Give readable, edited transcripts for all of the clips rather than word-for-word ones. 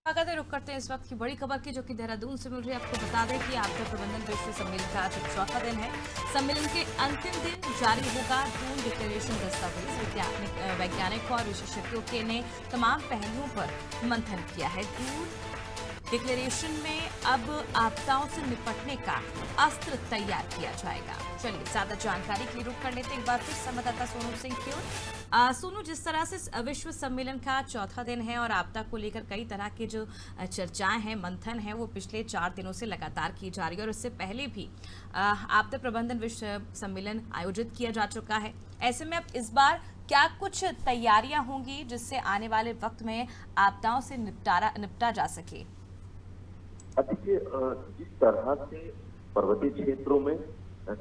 स्वागत है। रुक करते हैं इस वक्त की बड़ी खबर की, जो कि देहरादून से मिल रही है। आपको बता दें कि आपदा प्रबंधन विश्व सम्मेलन का आज चौथा दिन है। सम्मेलन के अंतिम दिन जारी होगा दून डिक्लेरेशन दस्तावेज। वैज्ञानिक और विशेषज्ञों के ने तमाम पहलुओं पर मंथन किया है। दून डिक्लेरेशन में अब आपदाओं से निपटने का अस्त्र तैयार किया जाएगा। चलिए ज्यादा जानकारी के लिए रुक कर लेते हैं एक बार फिर संवाददाता सोनू सिंह की ओर। सोनू, जिस तरह से विश्व सम्मेलन का चौथा दिन है और आपदा को लेकर कई तरह की जो चर्चाएं हैं, मंथन है, वो पिछले 4 दिनों से लगातार की जा रही है और इससे पहले भी आपदा प्रबंधन विश्व सम्मेलन आयोजित किया जा चुका है। ऐसे में अब इस बार क्या कुछ तैयारियां होंगी जिससे आने वाले वक्त में आपदाओं से निपटा जा सके? देखिए, जिस तरह से पर्वतीय क्षेत्रों में,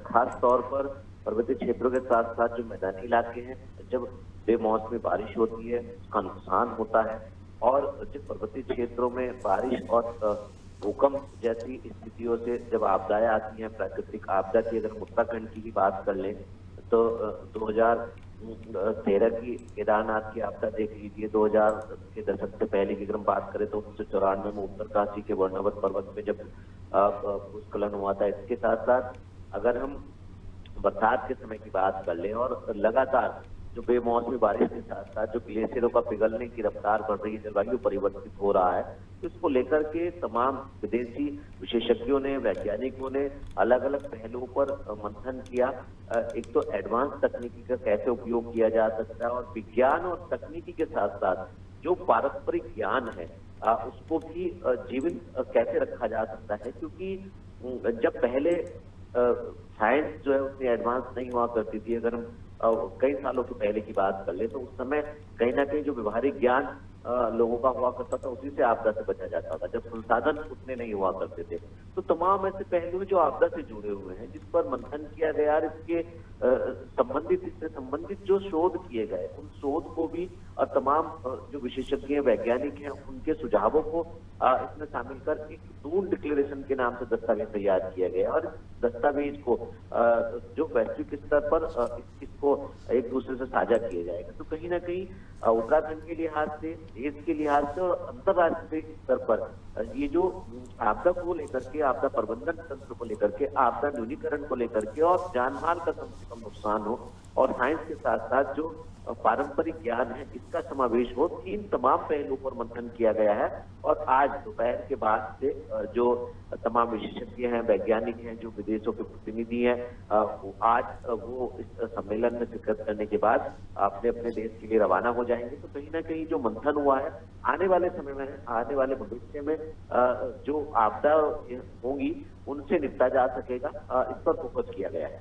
खास तौर पर पर्वतीय क्षेत्रों के साथ साथ जो मैदानी इलाके हैं, जब बेमौसमी बारिश होती है उसका नुकसान होता है। और जब पर्वतीय क्षेत्रों में बारिश और भूकंप जैसी स्थितियों से जब आपदाएं आती हैं, प्राकृतिक आपदा की अगर उत्तराखंड की भी बात कर लें तो 2013 की केदारनाथ की आपदा देख लीजिए। 2000 के दशक से पहले की अगर हम बात करें तो 1994 में उत्तरकाशी के वर्णवत पर्वत में जब भूस्खलन हुआ था। इसके साथ साथ अगर हम बरसात के समय की बात कर लें और लगातार जो बेमौसमी बारिश के साथ साथ जो ग्लेशियरों का पिघलने की रफ्तार बढ़ रही है, जलवायु परिवर्तित हो रहा है, तो इसको लेकर के तमाम विदेशी विशेषज्ञों ने, वैज्ञानिकों ने अलग अलग पहलुओं पर मंथन किया। एक तो एडवांस तकनीकी का कैसे उपयोग किया जा सकता है और विज्ञान और तकनीकी के साथ साथ जो पारंपरिक ज्ञान है उसको भी जीवित कैसे रखा जा सकता है। क्योंकि जब पहले साइंस जो है उतनी एडवांस नहीं हुआ करती थी। अगर हम कई सालों के पहले की बात कर ले तो उस समय कहीं ना कहीं जो व्यवहारिक ज्ञान लोगों का हुआ करता था, उसी से आपदा से बचा जाता था, जब संसाधन उतने नहीं हुआ करते थे। तो तमाम ऐसे पहलू हैं जो आपदा से जुड़े हुए हैं, जिस पर मंथन किया गया। और इससे संबंधित जो शोध किए गए, उन शोध को भी और तमाम जो विशेषज्ञ वैज्ञानिक हैं उनके सुझावों को इसमें शामिल कर एक दून डिक्लेरेशन के नाम से दस्तावेज तैयार किया गया। और इस दस्तावेज को जो वैश्विक स्तर पर इसको एक दूसरे से साझा किया जाएगा। तो कहीं ना कहीं उत्तराखंड के लिहाज से, देश के लिहाज से और अंतर्राष्ट्रीय स्तर पर ये जो आपदा को लेकर के, आपदा प्रबंधन तंत्र को लेकर के, आपदा न्यूनीकरण को लेकर के और जान माल का कम से कम नुकसान हो और साइंस के साथ साथ जो पारंपरिक ज्ञान है इसका समावेश हो, इन तमाम पहलुओं पर मंथन किया गया है। और आज दोपहर के बाद से जो तमाम विशेषज्ञ हैं, वैज्ञानिक हैं, जो विदेशों के प्रतिनिधि हैं, आज वो इस सम्मेलन में शिरकत करने के बाद अपने अपने देश के लिए रवाना हो जाएंगे। तो कहीं ना कहीं जो मंथन हुआ है, आने वाले समय में, आने वाले भविष्य में जो आपदा होंगी उनसे निपटा जा सकेगा, इस पर फोकस किया गया है।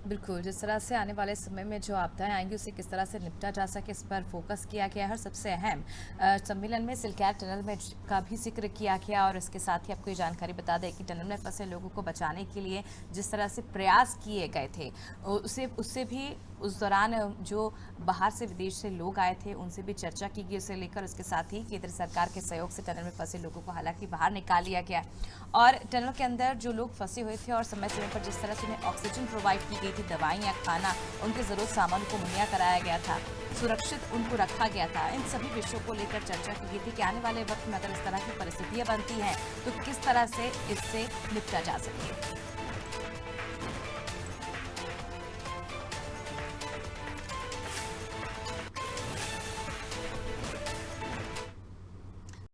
बिल्कुल, जिस तरह से आने वाले समय में जो आपदाएं आएंगी उससे किस तरह से निपटा जा सके, इस पर फोकस किया गया है। और सबसे अहम सम्मेलन में सिलगैर टनल में का भी जिक्र किया गया। और इसके साथ ही आपको ये जानकारी बता दें कि टनल में फंसे लोगों को बचाने के लिए जिस तरह से प्रयास किए गए थे, उससे भी उस दौरान जो बाहर से, विदेश से लोग आए थे उनसे भी चर्चा की गई उसे लेकर। उसके साथ ही केंद्र सरकार के सहयोग से टनल में फंसे लोगों को हालांकि बाहर निकाल लिया गया और टनल के अंदर जो लोग फंसे हुए थे और समय समय पर जिस तरह से उन्हें ऑक्सीजन प्रोवाइड की गई थी, दवाइयाँ, खाना, उनके ज़रूरत सामान को मुहैया कराया गया था, सुरक्षित उनको रखा गया था। इन सभी विषयों को लेकर चर्चा की गई थी कि आने वाले वक्त में अगर इस तरह की परिस्थितियाँ बनती हैं तो किस तरह से इससे निपटा जा सके।